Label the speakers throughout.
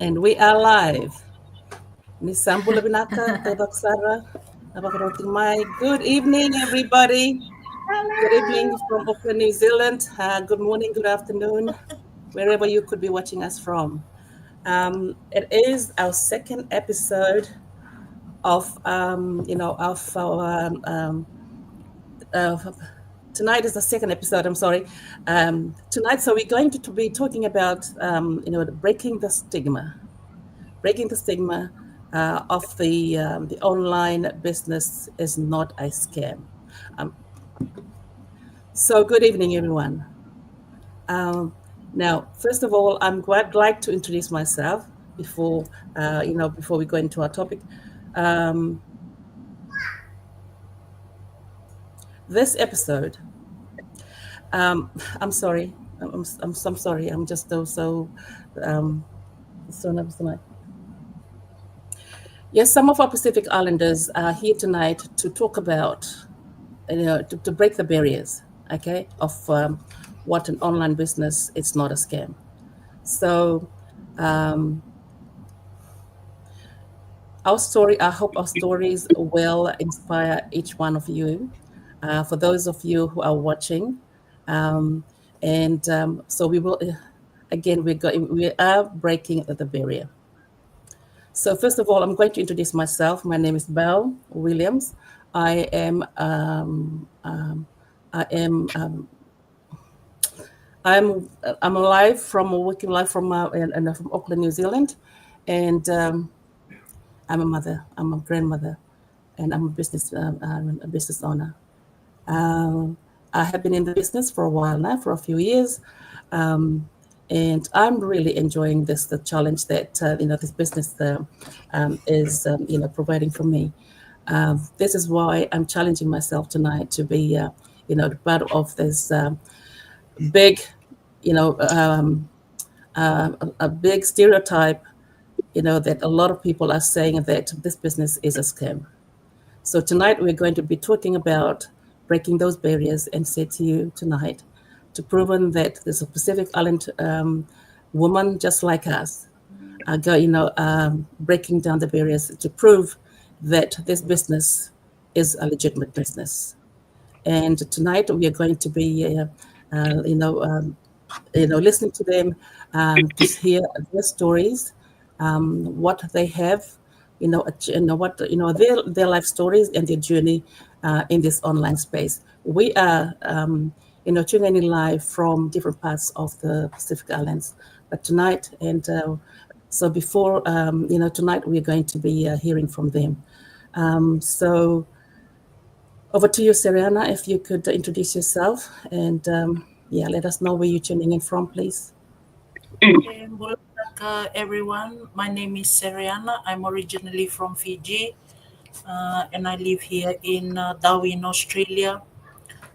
Speaker 1: And we are live. Nisambula binaka, tebaksara, nabakaroti mai. Good evening, everybody. Good evening from Auckland, New Zealand. Good morning, good afternoon, wherever you could be watching us from. It is our second episode of, of our uh, tonight is the second episode. I'm sorry. Tonight, so we're going to be talking about, breaking the stigma, of the online business is not a scam. Um, so good evening, everyone. Now, first of all, I'm glad to introduce myself before before we go into our topic. Um, this episode, I'm sorry. I'm sorry. I'm just um, so nervous tonight. Yes, some of our Pacific Islanders are here tonight to talk about, to break the barriers, okay, of what an online business. It's not a scam. So, um, our story. I hope our stories will inspire each one of you. For those of you who are watching, um, and so we will. Again, we are breaking the barrier. So first of all, I'm going to introduce myself. My name is Belle Williams. I am I am I'm live from working live from from Auckland, New Zealand, and I'm a mother. I'm a grandmother, and I'm a business owner. Um, I have been in the business for a while now, for a few years, um, and I'm really enjoying the challenge that this business is providing for me. This is why I'm challenging myself tonight to be part of this big, you know, a big stereotype, that a lot of people are saying that this business is a scam. So tonight we're going to be talking about breaking those barriers and say to you tonight to proven that there's a Pacific Island woman just like us, breaking down the barriers to prove that this business is a legitimate business. And tonight we are going to be, uh, you know, um, listening to them, to hear their stories, what they have, what their life stories and their journey in this online space. We are, tuning in live from different parts of the Pacific Islands, but tonight before tonight we're going to be hearing from them. So over to you, Seriana, if you could introduce yourself and let us know where you're tuning in from, please.
Speaker 2: Everyone. My name is Seriana. I'm originally from Fiji, and I live here in Darwin, Australia.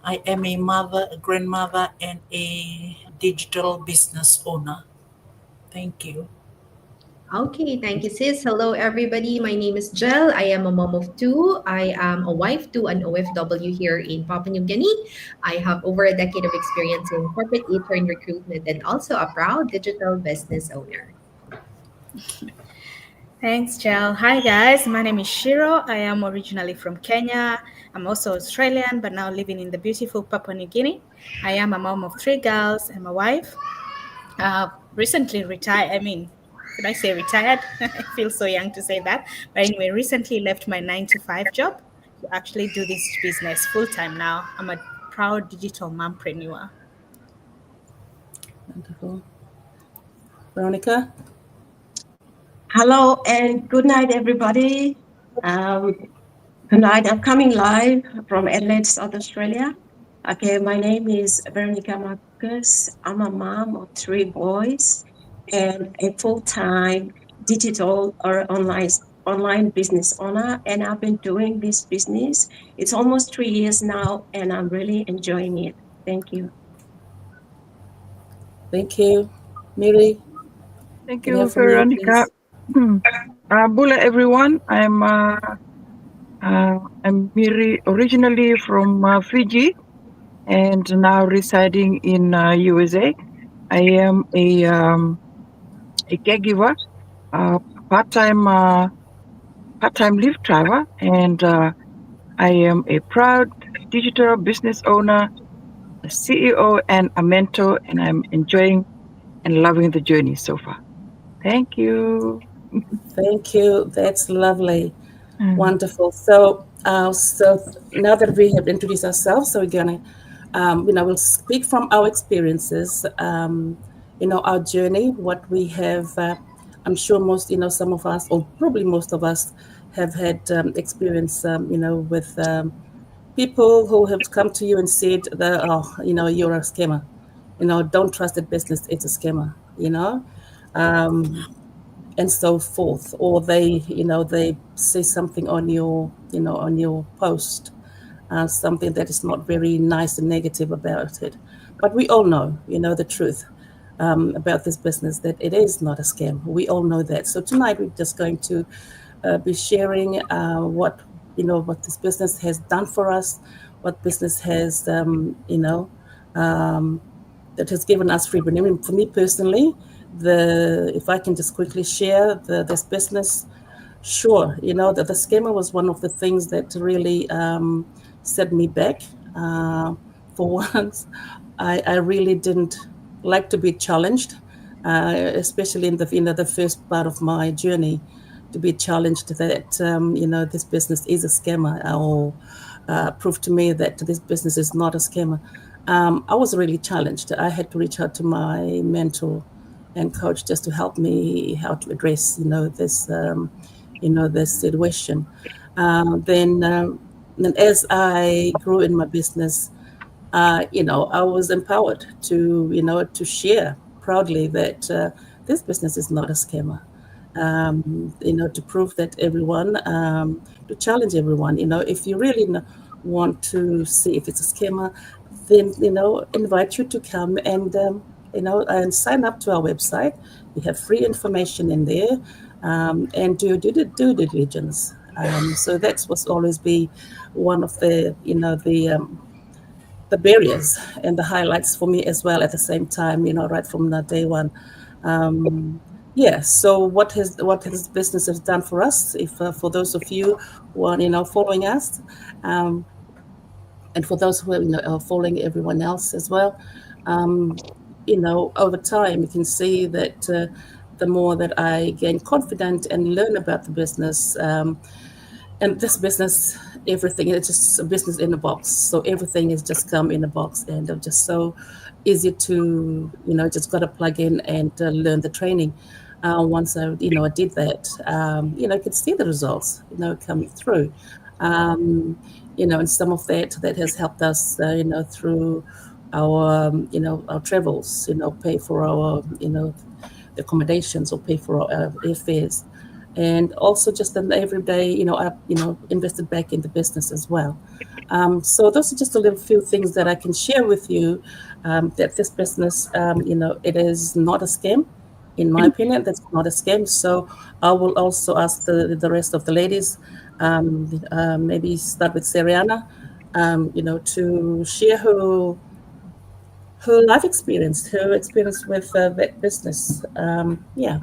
Speaker 2: I am a mother, a grandmother, and a digital business owner. Thank you.
Speaker 3: Okay, thank you, sis. Hello, everybody. My name is Jel. I am a mom of two. I am a wife to an OFW here in Papua New Guinea. I have over a decade of experience in corporate HR and recruitment and also a proud digital business owner.
Speaker 4: Thanks, Jel. Hi, guys. My name is Shiro. I am originally from Kenya. I'm also Australian, but now living in the beautiful Papua New Guinea. I am a mom of three girls and my wife. Recently retired. Should I say retired? I feel so young to say that. But anyway, recently left my 9 to 5 job to actually do this business full time now. I'm a proud digital mompreneur.
Speaker 1: Wonderful. Veronica?
Speaker 5: Hello and good night, everybody. Tonight I'm coming live from Adelaide, South Australia. Okay, my name is Veronica Marcus. I'm a mom of three boys and a full-time digital or online business owner. And I've been doing this business. It's almost 3 years now, and I'm really enjoying it. Thank you.
Speaker 1: Thank you. Miri?
Speaker 6: Thank
Speaker 1: Can I
Speaker 6: you,
Speaker 1: have from you,
Speaker 6: Veronica.
Speaker 1: please?
Speaker 6: Bula, everyone. I'm Miri, originally from Fiji, and now residing in USA. I am a caregiver a part-time uh, part-time Lyft driver, and I am a proud digital business owner, a CEO, and a mentor, and I'm enjoying and loving the journey so far. Thank you.
Speaker 1: Thank you. That's lovely.
Speaker 6: Mm.
Speaker 1: Wonderful. So now that we have introduced ourselves, so we're gonna, we'll speak from our experiences, our journey, what we have. I'm sure most, some of us, or probably most of us, have had experience, with people who have come to you and said that, oh, you're a scammer. Don't trust that business. It's a scammer. Um, and so forth, or they say something on your post, something that is not very nice and negative about it. But we all know, the truth, about this business, that it is not a scam. We all know that. So tonight we're just going to be sharing what this business has done for us, what business has um, that has given us freedom. I mean, for me personally, the if I can just quickly share this business, sure, that the scammer was one of the things that really set me back. For once, I really didn't like to be challenged, especially in the first part of my journey, to be challenged that this business is a scammer, or prove to me that this business is not a scammer. I was really challenged. I had to reach out to my mentor and coach just to help me how to address this situation. Then as I grew in my business, I was empowered to share proudly that this business is not a scammer. To prove that to challenge everyone. If you really want to see if it's a scammer, then invite you to come and sign up to our website. We have free information in there, and do due diligence. So that's what's always be one of the barriers and the highlights for me as well at the same time, right from the day one. Yeah, so what has business has done for us, if for those of you who are following us, um, and for those who are following everyone else as well, over time you can see that the more that I gain confident and learn about the business, and this business, everything, it's just a business in a box, so everything is just come in a box, and they're just so easy to just got to plug in and learn the training. Once I did that, I could see the results coming through, and some of that has helped us through our travels, pay for our accommodations, or pay for our airfares, and also just an everyday, I invested back in the business as well. So those are just a little few things that I can share with you. That this business, it is not a scam. In my opinion, that's not a scam. So I will also ask the rest of the ladies, maybe start with Seriana, to share her life experience, her experience with that business. Yeah,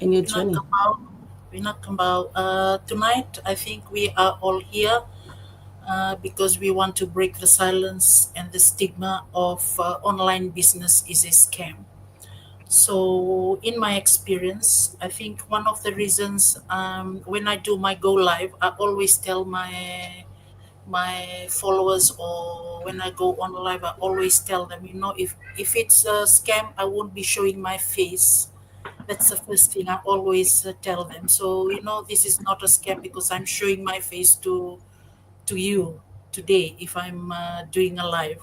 Speaker 1: in your
Speaker 2: Vina
Speaker 1: journey.
Speaker 2: Kambal, Vina Kambal. Tonight, I think we are all here because we want to break the silence and the stigma of online business is a scam. So, in my experience, I think one of the reasons when I do my go live, I always tell my followers, or when I go on live, I always tell them, if it's a scam, I won't be showing my face. That's the first thing I always tell them. So this is not a scam because I'm showing my face to you today if I'm doing a live.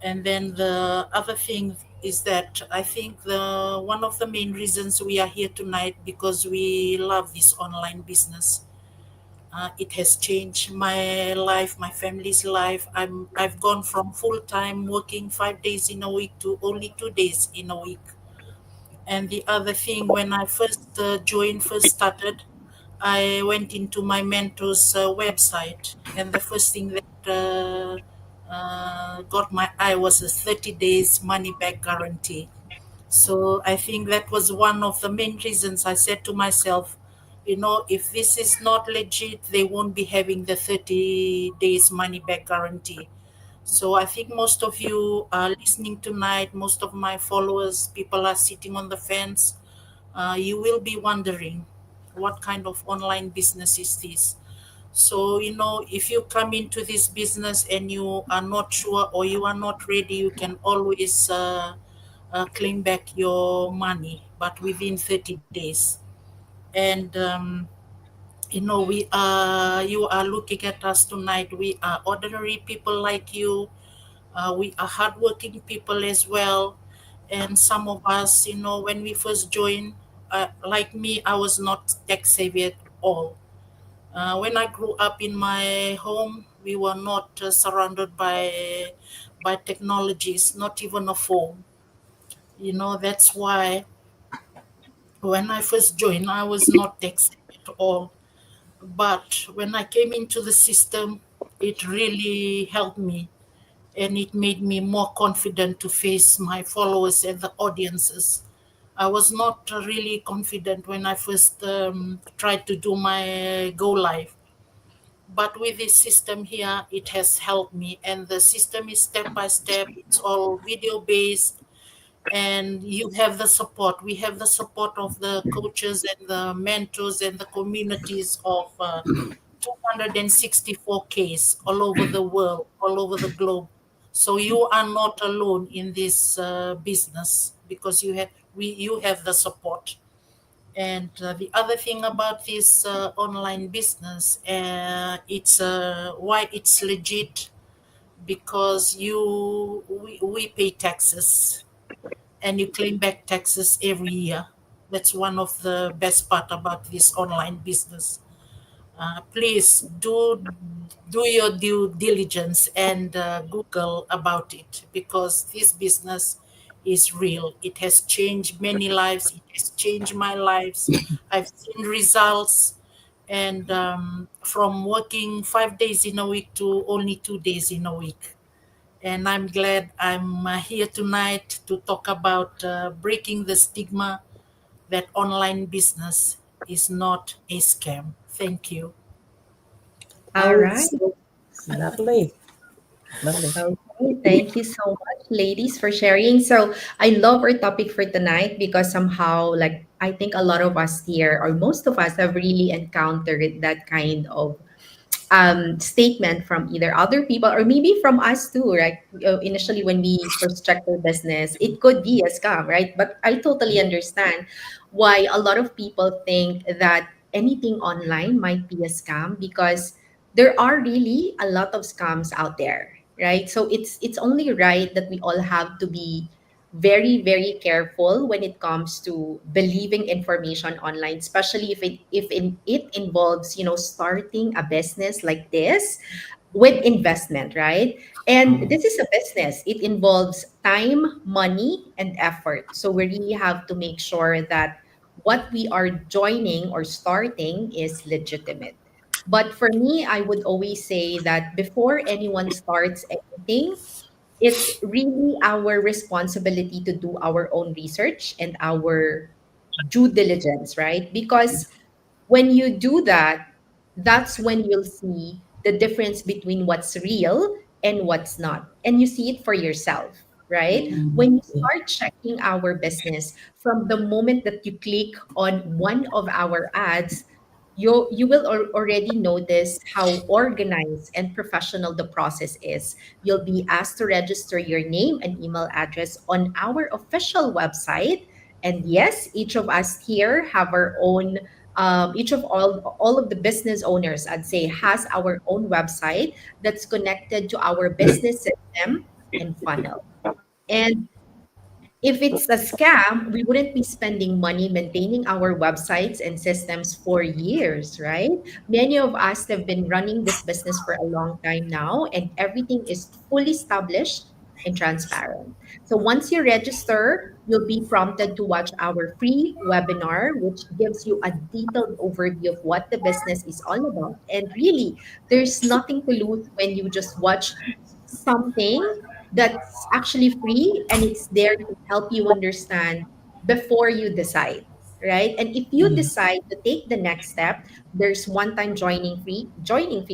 Speaker 2: And then the other thing is that I think the one of the main reasons we are here tonight because we love this online business. It has changed my life, my family's life. I've gone from full time working 5 days in a week to only 2 days in a week. And the other thing, when I first joined, first started, I went into my mentor's website, and the first thing that got my eye was a 30 days money back guarantee. So I think that was one of the main reasons I said to myself, if this is not legit, they won't be having the 30 days money back guarantee. So I think most of you are listening tonight, most of my followers, people are sitting on the fence. You will be wondering, what kind of online business is this? So, if you come into this business and you are not sure or you are not ready, you can always claim back your money, but within 30 days. And, you are looking at us tonight. We are ordinary people like you. We are hardworking people as well. And some of us, when we first joined, like me, I was not tech savvy at all. When I grew up in my home, we were not surrounded by technologies, not even a phone. That's why when I first joined, I was not tech savvy at all. But when I came into the system, it really helped me and it made me more confident to face my followers and the audiences. I was not really confident when I first tried to do my go live. But with this system here, it has helped me, and the system is step by step. It's all video based, and you have the support. We have the support of the coaches and the mentors and the communities of 264 Ks all over the world, all over the globe. So you are not alone in this business because you have the support. And the other thing about this online business, it's why it's legit, because we pay taxes and you claim back taxes every year. That's one of the best part about this online business. Please do your due diligence and Google about it, because this business is real. It has changed many lives. It has changed my lives. I've seen results, and from working 5 days in a week to only 2 days in a week. And I'm glad I'm here tonight to talk about breaking the stigma that online business is not a scam. Thank you.
Speaker 3: All
Speaker 1: Oh,
Speaker 3: right.
Speaker 1: so lovely. Lovely.
Speaker 3: Okay, thank you so much, ladies, for sharing. So I love our topic for tonight because somehow, like, I think a lot of us here, or most of us, have really encountered that kind of statement from either other people or maybe from us too, right? Initially, when we first checked our business, it could be a scam, right? But I totally understand why a lot of people think that anything online might be a scam because there are really a lot of scams out there, right? So it's only right that we all have to be very very careful when it comes to believing information online, especially if it involves starting a business like this with investment, right? And this is a business. It involves time, money, and effort. So we really have to make sure that what we are joining or starting is legitimate. But for me, I would always say that before anyone starts anything, it's really our responsibility to do our own research and our due diligence, right? Because when you do that, that's when you'll see the difference between what's real and what's not. And you see it for yourself, right?
Speaker 1: Mm,
Speaker 3: When you
Speaker 1: yeah.
Speaker 3: start checking our business from the moment that you click on one of our ads, you will already notice how organized and professional the process is. You'll be asked to register your name and email address on our official website. And yes, each of us here have our own each of all of the business owners, I'd say, has our own website that's connected to our business system and funnel. And if it's a scam, we wouldn't be spending money maintaining our websites and systems for years, right? Many of us have been running this business for a long time now, and everything is fully established and transparent. So once you register, you'll be prompted to watch our free webinar, which gives you a detailed overview of what the business is all about. And really, there's nothing to lose when you just watch something that's actually free, and it's there to help you understand before you decide, right? And if you decide to take the next step, there's one-time joining fee,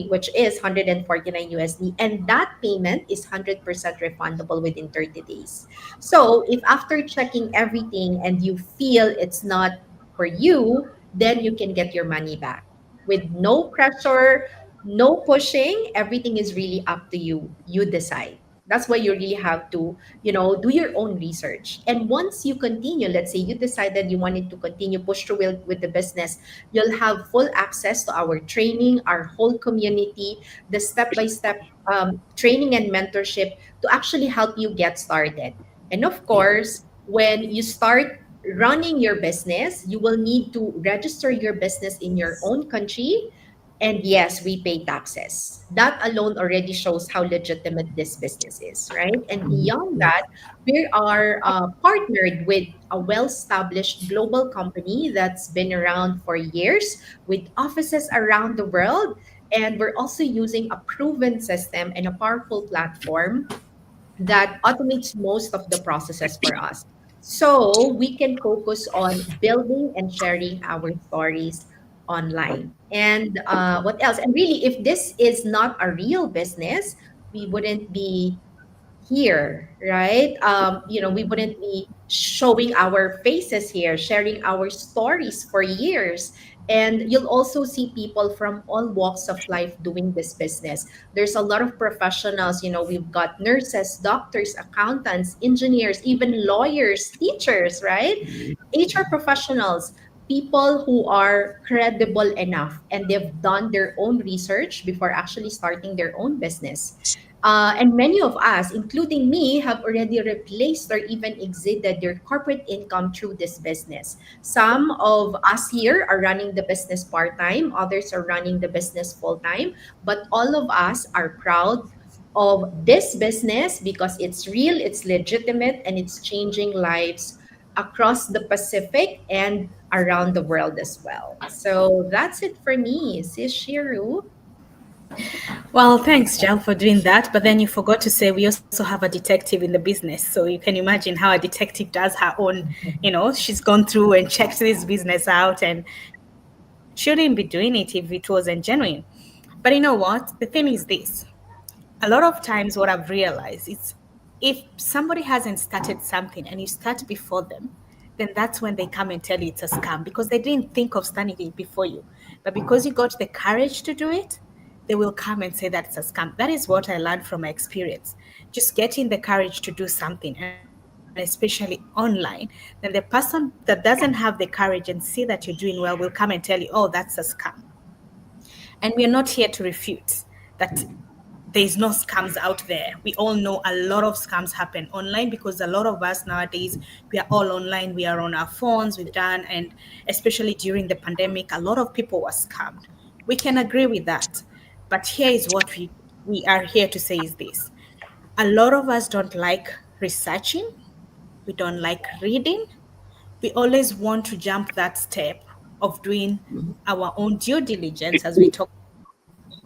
Speaker 3: which is 149 USD, and that payment is 100% refundable within 30 days. So if after checking everything and you feel it's not for you, then you can get your money back with no pressure, no pushing. Everything is really up to you. You decide. That's why you really have to, do your own research. And once you continue, let's say you decided you wanted to continue push through with the business, you'll have full access to our training, our whole community, the step-by-step training and mentorship to actually help you get started. And of course, when you start running your business, you will need to register your business in your own country. And yes, we pay taxes. That alone already shows how legitimate this business is, right? And beyond that, we are partnered with a well established global company that's been around for years with offices around the world. And we're also using a proven system and a powerful platform that automates most of the processes for us. So we can focus on building and sharing our stories online. And what else? And really, if this is not a real business, we wouldn't be here, right? We wouldn't be showing our faces here, sharing our stories for years. And you'll also see people from all walks of life doing this business. There's a lot of professionals, we've got nurses, doctors, accountants, engineers, even lawyers, teachers, right? HR professionals, people who are credible enough and they've done their own research before actually starting their own business. And many of us, including me, have already replaced or even exceeded their corporate income through this business. Some of us here are running the business part time, others are running the business full time, but all of us are proud of this business because it's real, it's legitimate, and it's changing lives across the Pacific and around the world as well. So that's it for me, Sis Shiru.
Speaker 4: Well, thanks, Jal, for doing that. But then you forgot to say we also have a detective in the business. So you can imagine how a detective does her own, she's gone through and checked this business out and shouldn't be doing it if it wasn't genuine. But you know what? The thing is this. A lot of times what I've realized is if somebody hasn't started something and you start before them, then that's when they come and tell you it's a scam because they didn't think of starting it before you. But because you got the courage to do it, they will come and say that it's a scam. That is what I learned from my experience. Just getting the courage to do something, and especially online, then the person that doesn't have the courage and see that you're doing well will come and tell you, oh, that's a scam. And we are not here to refute that there's no scams out there. We all know a lot of scams happen online because a lot of us nowadays, we are all online. We are on our phones, we've done, and especially during the pandemic, a lot of people were scammed. We can agree with that. But here is what we are here to say is this. A lot of us don't like researching. We don't like reading. We always want to jump that step of doing our own due diligence, as we talked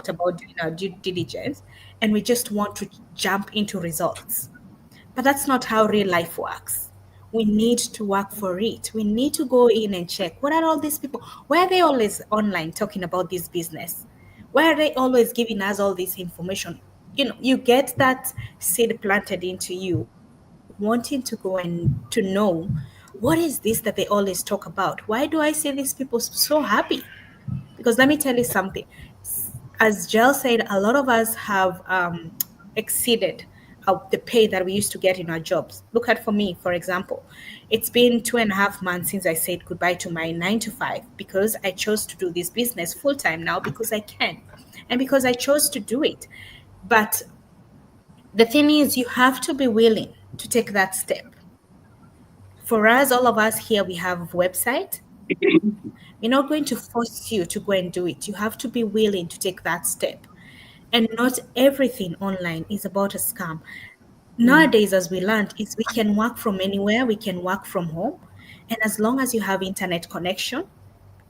Speaker 4: about doing our due diligence, and we just want to jump into results. But that's not how real life works. We need to work for it. We need to go in and check what are all these people? Why are they always online talking about this business? Why are they always giving us all this information? You get that seed planted into you, wanting to go and to know what is this that they always talk about? Why do I see these people so happy? Because let me tell you something. As Jill said, a lot of us have exceeded the pay that we used to get in our jobs. Look at for me, for example. It's been 2.5 months since I said goodbye to my 9 to 5 because I chose to do this business full time now because I can and because I chose to do it. But the thing is, you have to be willing to take that step. For us, all of us here, we have a website. We're not going to force you to go and do it. You have to be willing to take that step. And not everything online is about a scam. Nowadays, as we learned, is we can work from anywhere, we can work from home. And as long as you have internet connection,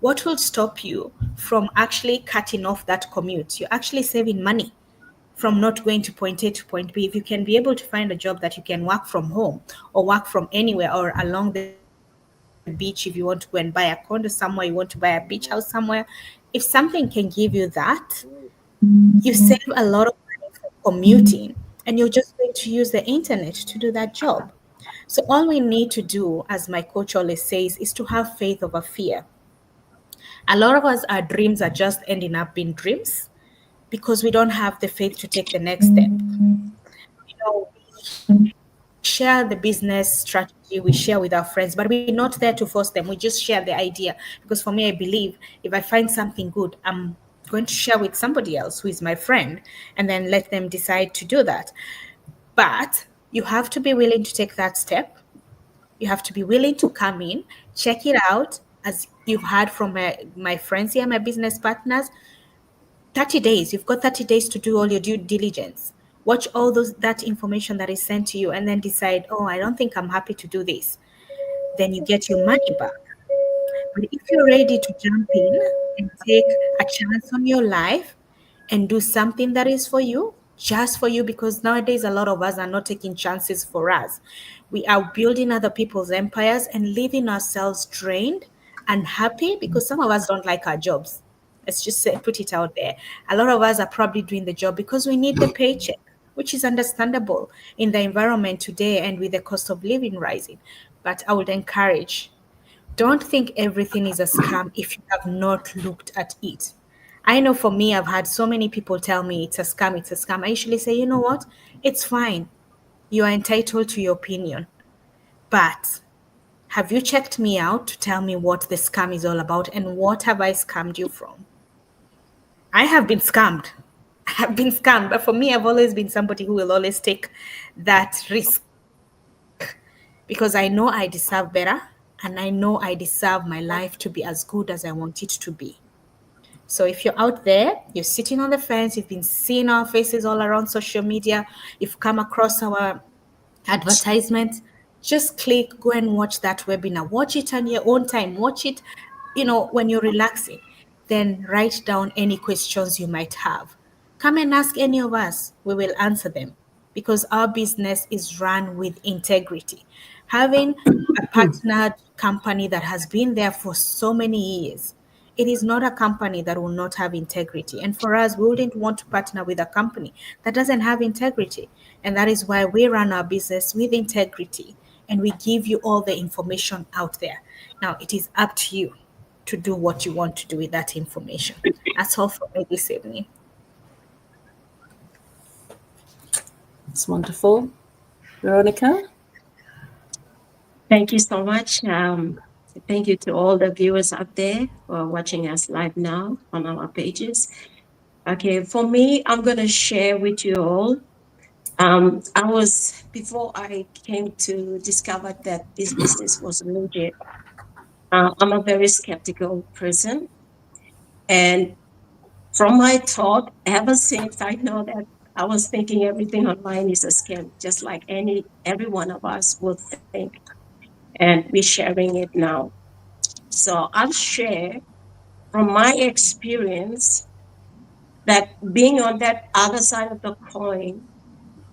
Speaker 4: what will stop you from actually cutting off that commute? You're actually saving money from not going to point A to point B. If you can be able to find a job that you can work from home or work from anywhere or along the beach, if you want to go and buy a condo somewhere, you want to buy a beach house somewhere, if something can give you that, you save a lot of money for commuting, and you're just going to use the internet to do that job. So all we need to do, as my coach always says, is to have faith over fear. A lot of us, our dreams are just ending up being dreams because we don't have the faith to take the next step. We share the business strategy, we share with our friends, but we're not there to force them. We just share the idea. Because for me, I believe if I find something good, I'm going to share with somebody else who is my friend and then let them decide to do that. But you have to be willing to take that step. You have to be willing to come in, check it out, as you've heard from my friends here, my business partners. 30 days, you've got 30 days to do all your due diligence. Watch all those that information that is sent to you and then decide, oh, I don't think I'm happy to do this. Then you get your money back. But if you're ready to jump in and take a chance on your life and do something that is for you, just for you, because nowadays a lot of us are not taking chances for us. We are building other people's empires and leaving ourselves drained and happy because some of us don't like our jobs. Let's just say, put it out there. A lot of us are probably doing the job because we need the paycheck, which is understandable in the environment today and with the cost of living rising. But I would encourage, don't think everything is a scam if you have not looked at it. I know for me, I've had so many people tell me it's a scam, it's a scam. I usually say, you know what? It's fine. You are entitled to your opinion. But have you checked me out to tell me what the scam is all about and what have I scammed you from? I have been scammed. I have been scammed. But for me, I've always been somebody who will always take that risk because I know I deserve better and I know I deserve my life to be as good as I want it to be. So if you're out there, you're sitting on the fence, you've been seeing our faces all around social media, you've come across our advertisement, just click, go and watch that webinar. Watch it on your own time. Watch it, when you're relaxing. Then write down any questions you might have. Come and ask any of us. We will answer them because our business is run with integrity. Having a partnered company that has been there for so many years, it is not a company that will not have integrity. And for us, we wouldn't want to partner with a company that doesn't have integrity. And that is why we run our business with integrity and we give you all the information out there. Now, it is up to you to do what you want to do with that information. That's all for me this evening.
Speaker 1: It's wonderful. Veronica?
Speaker 5: Thank you so much. Thank you to all the viewers out there for watching us live now on our pages. Okay, for me, I'm going to share with you all. Before I came to discover that this business was legit, I'm a very skeptical person. And from my thought, ever since I know that I was thinking everything online is a scam, just like every one of us would think. And we're sharing it now. So I'll share from my experience that being on that other side of the coin,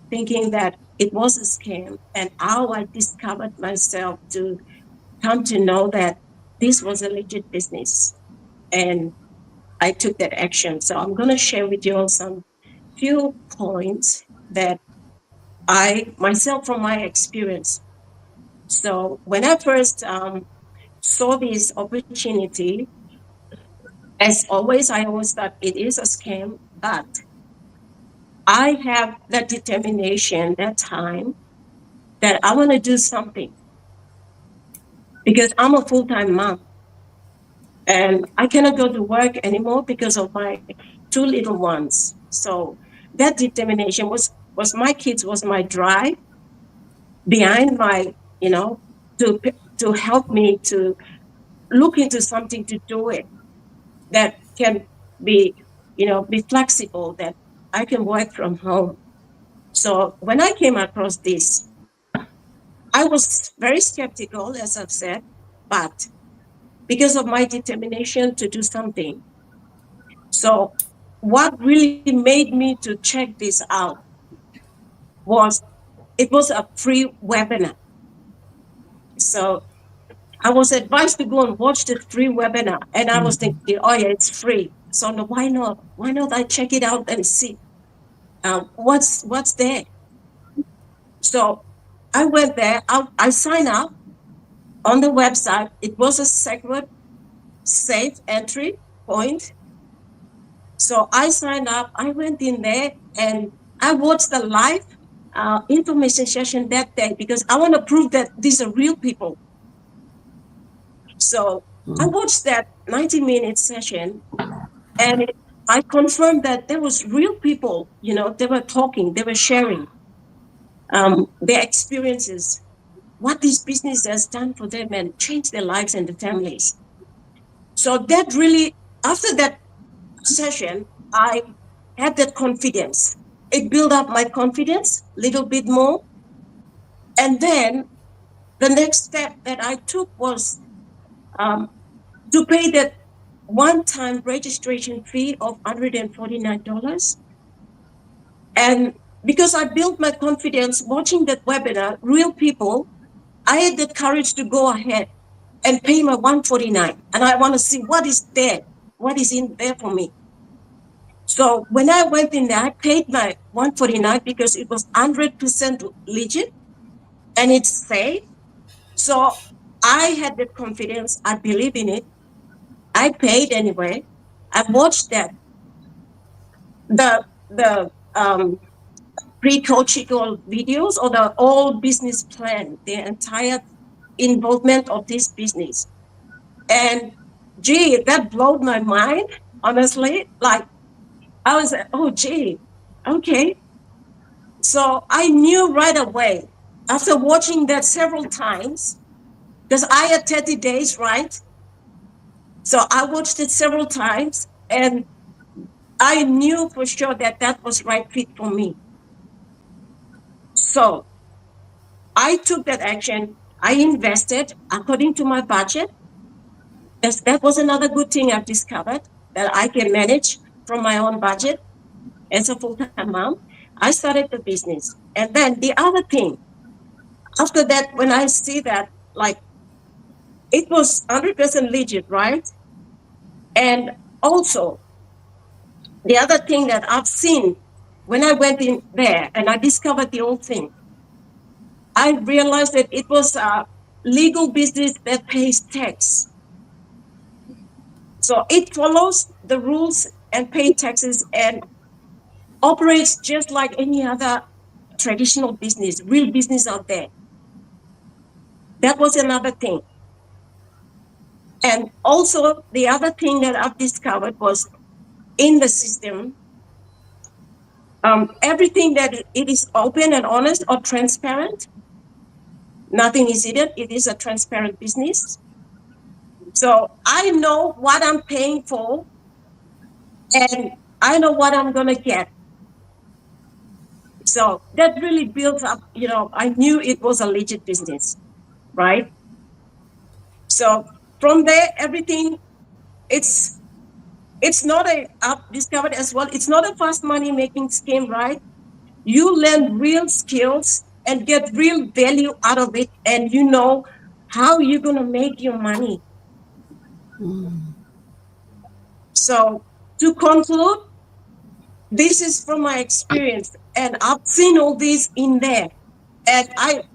Speaker 5: thinking that it was a scam, and how I discovered myself to come to know that this was a legit business. And I took that action. So I'm going to share with you all some few points that I myself from my experience. So when I first saw this opportunity, as always, I always thought it is a scam, but I have that determination, that time, that I want to do something because I'm a full-time mom and I cannot go to work anymore because of my two little ones. So that determination was my kids, was my drive behind my, to to help me to look into something to do it that can be, be flexible, that I can work from home. So when I came across this, I was very skeptical, as I've said, but because of my determination to do something. So what really made me to check this out was it was a free webinar. So I was advised to go and watch the free webinar, and I was thinking, oh yeah, it's free. So no, why not? Why not I check it out and see what's there? So I went there. I signed up on the website. It was a secret, safe entry point. So I signed up. I went in there and I watched the live information session that day because I want to prove that these are real people. So I watched that 90-minute session, and I confirmed that there was real people. They were talking, they were sharing their experiences, what this business has done for them and changed their lives and their families. So that really, after that session, I had that confidence. It built up my confidence a little bit more. And then the next step that I took was to pay that one-time registration fee of $149. And because I built my confidence watching that webinar, real people, I had the courage to go ahead and pay my $149. And I want to see what is there, what is in there for me. So when I went in there, I paid my $149 because it was 100% legit and it's safe. So I had the confidence. I believe in it. I paid anyway. I watched that the pre-coaching videos or the whole business plan, the entire involvement of this business. And gee, that blew my mind, honestly. Like I was like, oh gee, okay. So I knew right away after watching that several times, because I had 30 days, right? So I watched it several times and I knew for sure that that was right fit for me. So I took that action. I invested according to my budget. That was another good thing I've discovered, that I can manage from my own budget as a full-time mom. I started the business. And then the other thing, after that, when I see that, like, it was 100% legit, right? And also, the other thing that I've seen when I went in there and I discovered the whole thing, I realized that it was a legal business that pays tax. So it follows the rules and pays taxes and operates just like any other traditional business, real business out there. That was another thing. And also, the other thing that I've discovered was in the system, everything that it is open and honest or transparent, nothing is hidden. It is a transparent business. So I know what I'm paying for and I know what I'm going to get. So that really builds up, I knew it was a legit business, right? So from there, everything, it's not I've discovered as well, it's not a fast money making scheme, right? You learn real skills and get real value out of it, and you know how you're going to make your money. So to conclude, this is from my experience, and I've seen all this in there, and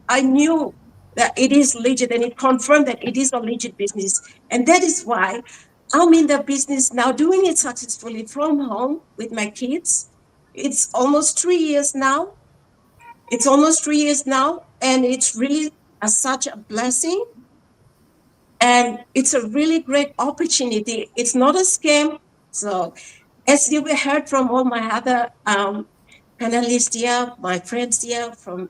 Speaker 5: I knew that it is legit, and it confirmed that it is a legit business, and that is why I'm in the business now, doing it successfully from home with my kids. It's almost 3 years now. And it's really such a blessing, and it's a really great opportunity. It's not a scam. So as you heard from all my other panelists here, my friends here from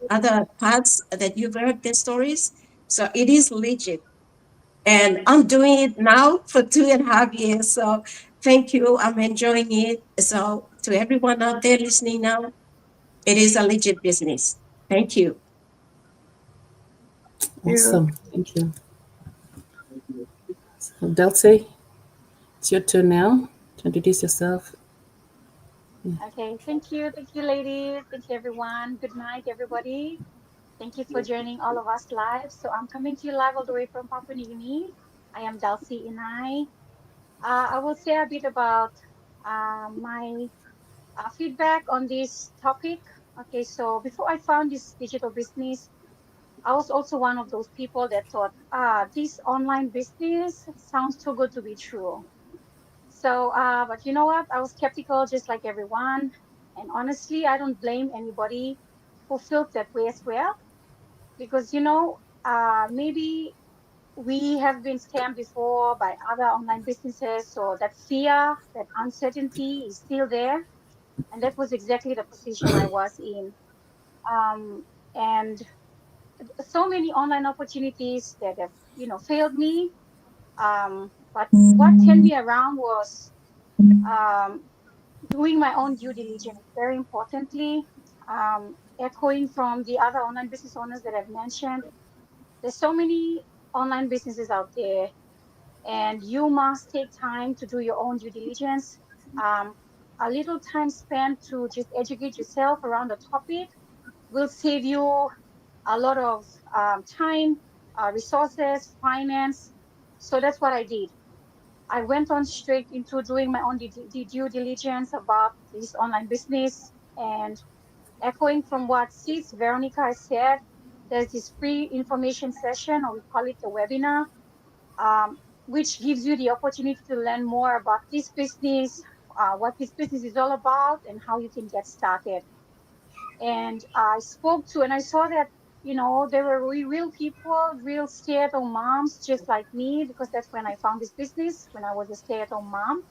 Speaker 5: other parts that you've heard their stories, so it is legit. And I'm doing it now for 2.5 years. So thank you. I'm enjoying it. So to everyone out there listening now, it is a legit business. Thank you.
Speaker 1: Awesome. Thank you. So, Dulce, it's your turn now to introduce yourself.
Speaker 7: Okay, thank you, ladies. Thank you, everyone. Good night, everybody. Thank you for joining all of us live. So I'm coming to you live all the way from Papua New Guinea. I am Dulcie Inai. I will say a bit about my feedback on this topic. Okay, so before I found this digital business, I was also one of those people that thought, this online business sounds too good to be true. So, but you know what? I was skeptical just like everyone. And honestly, I don't blame anybody who feels that way as well. Because, maybe we have been scammed before by other online businesses. So that fear, that uncertainty is still there. And that was exactly the position I was in. And so many online opportunities that have, failed me. But what turned me around was um, doing my own due diligence, very importantly, echoing from the other online business owners that I've mentioned. There's so many online businesses out there, and you must take time to do your own due diligence. Um, a little time spent to just educate yourself around the topic will save you a lot of time, resources, finance. So that's what I did. I went on straight into doing my own due diligence about this online business, and echoing from what Sis Veronica has said, there's this free information session, or we call it a webinar, which gives you the opportunity to learn more about this business, what this business is all about, and how you can get started. And I spoke to, and I saw that, there were real people, real stay-at-home moms just like me, because that's when I found this business, when I was a stay-at-home mom.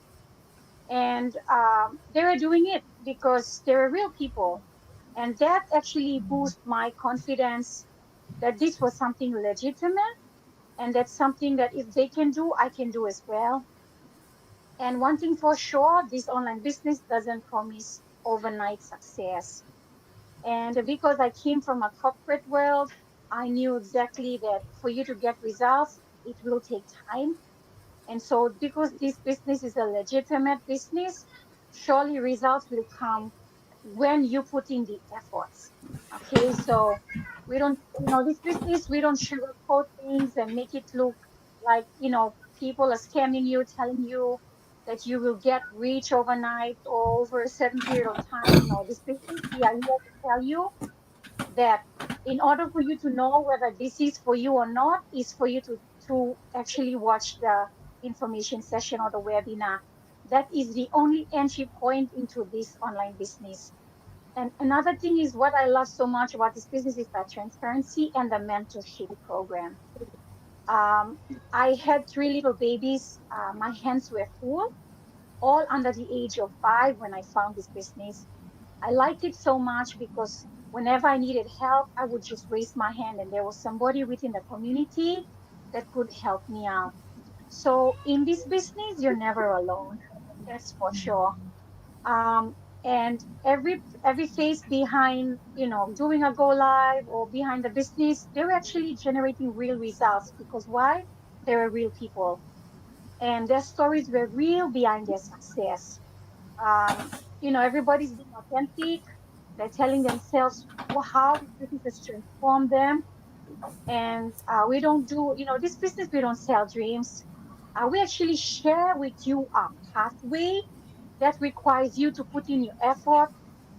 Speaker 7: And they were doing it because they were real people. And that actually boosted my confidence that this was something legitimate, and that's something that if they can do, I can do as well. And one thing for sure, this online business doesn't promise overnight success. And because I came from a corporate world, I knew exactly that for you to get results, it will take time. And so, because this business is a legitimate business, surely results will come when you put in the efforts. Okay, so we don't, this business, we don't sugarcoat things and make it look like, people are scamming you, telling you that you will get rich overnight or over a certain period of time. No, this business, we are here to tell you that in order for you to know whether this is for you or not, is for you to actually watch the information session or the webinar. That is the only entry point into this online business. And another thing is what I love so much about this business is the transparency and the mentorship program. Um, I had three little babies. My hands were full, all under the age of 5 when I found this business. I liked it so much because whenever I needed help, I would just raise my hand and there was somebody within the community that could help me out. So in this business, you're never alone. That's for sure. Um, and every face behind, doing a go live or behind the business, they were actually generating real results because why? They were real people and their stories were real behind their success. Um, everybody's being authentic. They're telling themselves how this business has transformed them. And we don't do, this business, we don't sell dreams. We actually share with you a pathway that requires you to put in your effort,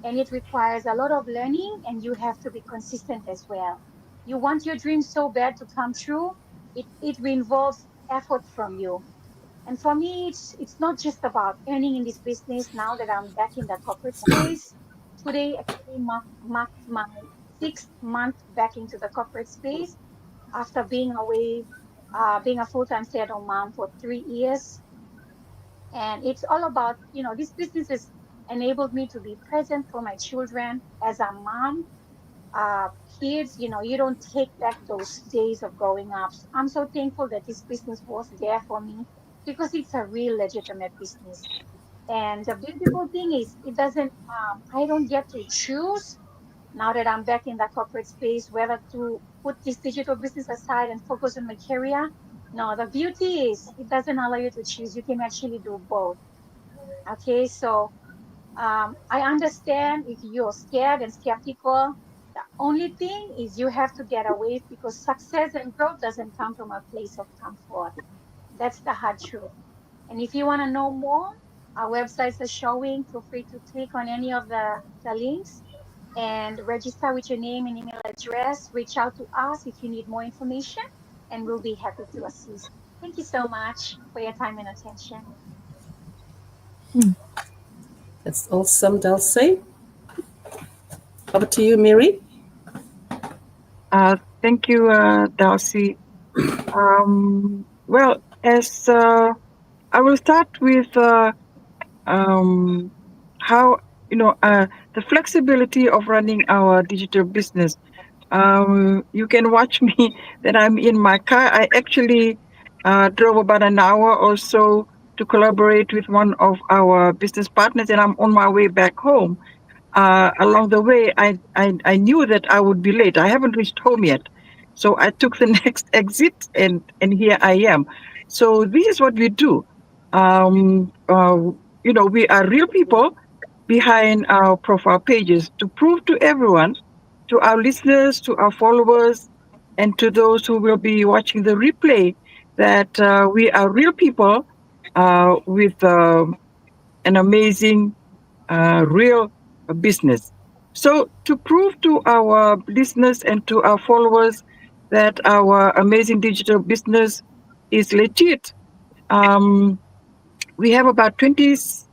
Speaker 7: and it requires a lot of learning, and you have to be consistent as well. You want your dreams so bad to come true, it involves effort from you. And for me, it's not just about earning in this business now that I'm back in the corporate space. Today actually marked my 6th month back into the corporate space after being away, being a full-time stay-at-home mom for 3 years. And it's all about, this business has enabled me to be present for my children as a mom. Uh, Kids, you don't take back those days of growing up. So I'm so thankful that this business was there for me because it's a real legitimate business. And the beautiful thing is, I don't get to choose now that I'm back in the corporate space whether to put this digital business aside and focus on my career. No, the beauty is it doesn't allow you to choose. You can actually do both. Okay, so I understand if you're scared and skeptical. The only thing is you have to get away because success and growth doesn't come from a place of comfort. That's the hard truth. And if you want to know more, our websites are showing. Feel free to click on any of the links and register with your name and email address. Reach out to us if you need more information, and we'll be happy to assist. Thank you so much for your time and attention.
Speaker 1: That's awesome, Dulce. Over to you, Mary.
Speaker 6: Thank you, Darcy. Well, as I will start with how the flexibility of running our digital business. You can watch me that I'm in my car. I actually drove about an hour or so to collaborate with one of our business partners, and I'm on my way back home. Along the way, I knew that I would be late. I haven't reached home yet. So I took the next exit, and here I am. So this is what we do. We are real people behind our profile pages to prove to everyone, to our listeners, to our followers, and to those who will be watching the replay, that we are real people with an amazing, real business. So, to prove to our listeners and to our followers that our amazing digital business is legit, um, we have about 26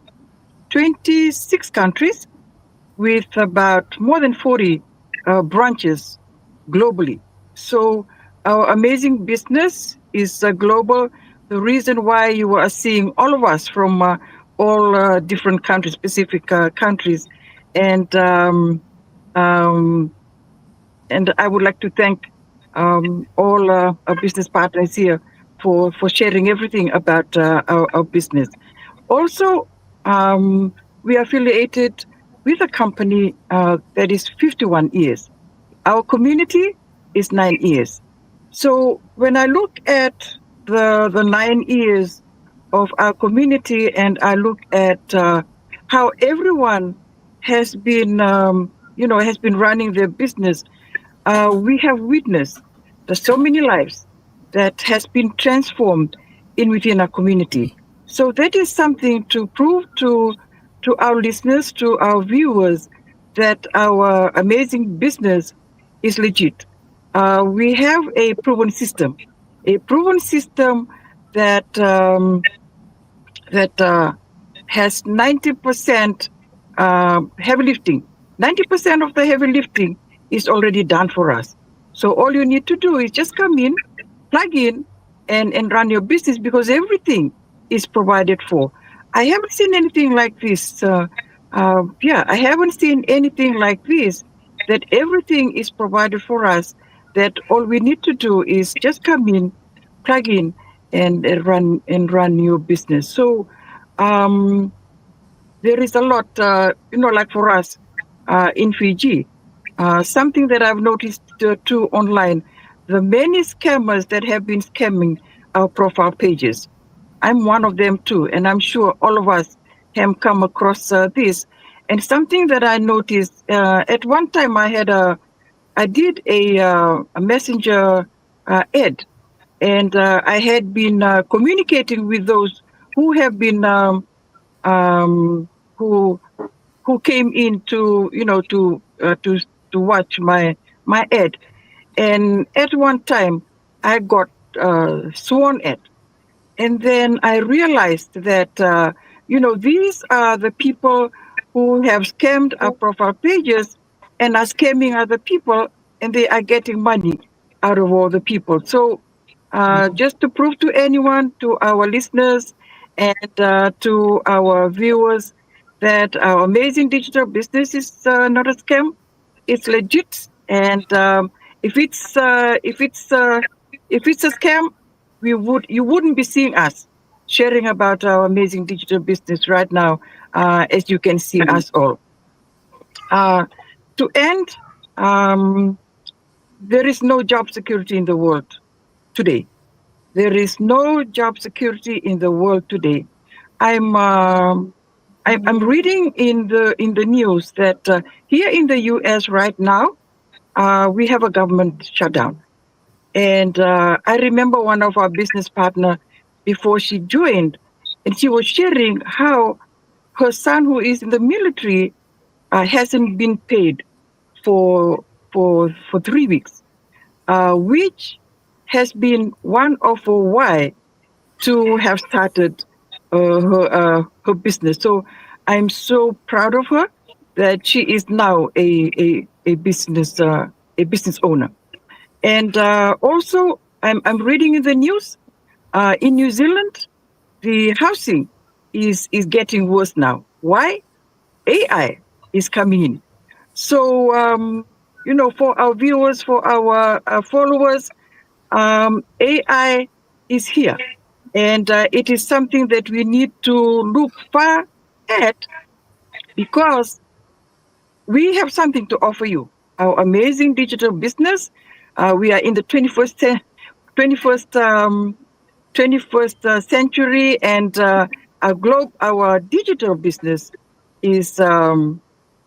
Speaker 6: countries with about more than 40 branches globally. So our amazing business is global. The reason why you are seeing all of us from all different countries, specific countries, and um, and I would like to thank all our business partners here for sharing everything about our business. Also, we are affiliated with a company that is 51 years. Our community is 9 years. So when I look at the 9 years of our community, and I look at how everyone has been running their business, we have witnessed there's so many lives that has been transformed in within our community. So that is something to prove to our listeners, to our viewers, that our amazing business is legit. We have a proven system that that has 90% heavy lifting. 90% of the heavy lifting is already done for us. So all you need to do is just come in, plug in, and run your business, because everything is provided for. I haven't seen anything like this. I haven't seen anything like this, that everything is provided for us, that all we need to do is just come in, plug in, and run your business. So um, there is a lot, like for us in Fiji, something that I've noticed too online, the many scammers that have been scamming our profile pages. I'm one of them too, and I'm sure all of us have come across this. And something that I noticed, at one time I did a messenger ad, and I had been communicating with those who have been um, who who came in to to watch my ad, and at one time I got sworn at, and then I realized that these are the people who have scammed our profile pages and are scamming other people, and they are getting money out of all the people. So just to prove to anyone, to our listeners, and to our viewers, that our amazing digital business is not a scam. It's legit. And if it's a scam, you wouldn't be seeing us sharing about our amazing digital business right now, as you can see us all. Uh, to end, um, there is no job security in the world today. There is no job security in the world today. I'm I'm reading in the news that here in the U.S. right now we have a government shutdown, and I remember one of our business partner before she joined, and she was sharing how her son, who is in the military, hasn't been paid for for 3 weeks, which has been one of why to have started her business. So I'm so proud of her that she is now a business owner. And also, I'm reading in the news in New Zealand, the housing is getting worse now. Why? AI is coming in. So for our viewers, for our followers, AI is here, and it is something that we need to look far at because we have something to offer you. Our amazing digital business. We are in the 21st, 21st century, and our digital business is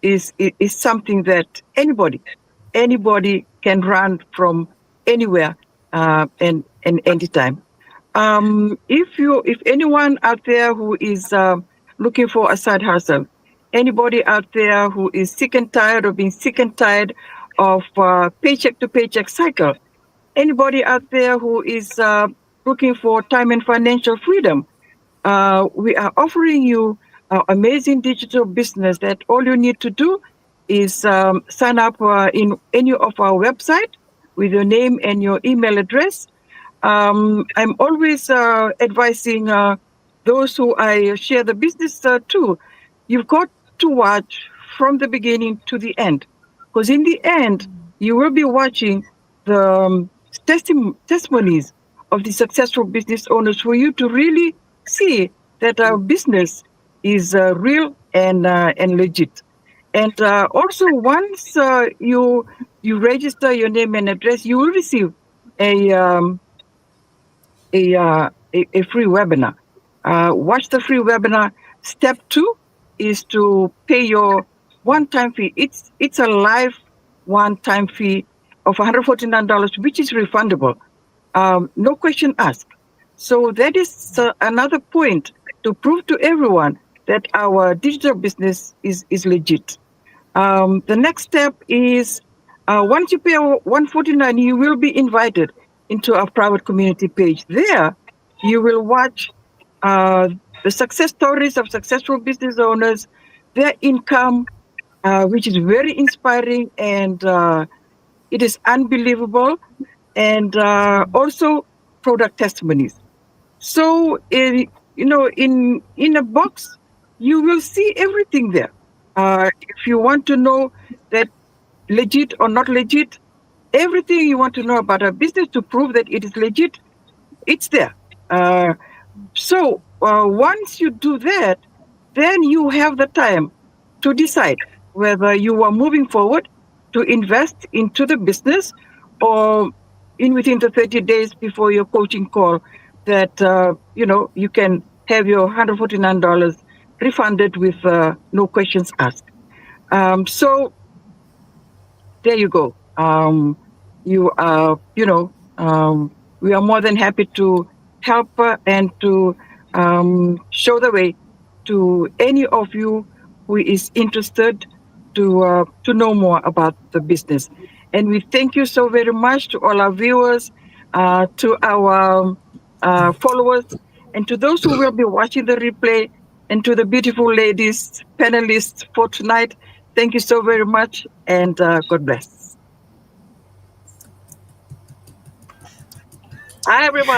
Speaker 6: is something that anybody can run from anywhere and anytime. If anyone out there who is looking for a side hustle, anybody out there who is sick and tired of being sick and tired of paycheck to paycheck cycle, anybody out there who is looking for time and financial freedom, we are offering you amazing digital business that all you need to do is sign up in any of our website with your name and your email address. I'm always advising those who I share the business to. You've got to watch from the beginning to the end, because in the end, you will be watching the testimonies of the successful business owners for you to really see that our business is real and legit. And also, once you register your name and address, you will receive a a free webinar. Watch the free webinar. Step 2 is to pay your one-time fee. It's a live one-time fee of $149, which is refundable. No question asked. So that is another point to prove to everyone that our digital business is legit. The next step is once you pay $149, you will be invited into our private community page. There, you will watch uh, the success stories of successful business owners, their income, which is very inspiring and it is unbelievable, and also product testimonies. So, in a box, you will see everything there. If you want to know that legit or not legit, everything you want to know about a business to prove that it is legit, it's there. So once you do that, then you have the time to decide whether you are moving forward to invest into the business or in within the 30 days before your coaching call that, you can have your $149 refunded with no questions asked. So there you go. You are, we are more than happy to help and to show the way to any of you who is interested to know more about the business. And we thank you so very much to all our viewers, to our followers, and to those who will be watching the replay, and to the beautiful ladies panelists for tonight. Thank you so very much, and God bless. Hi, everybody.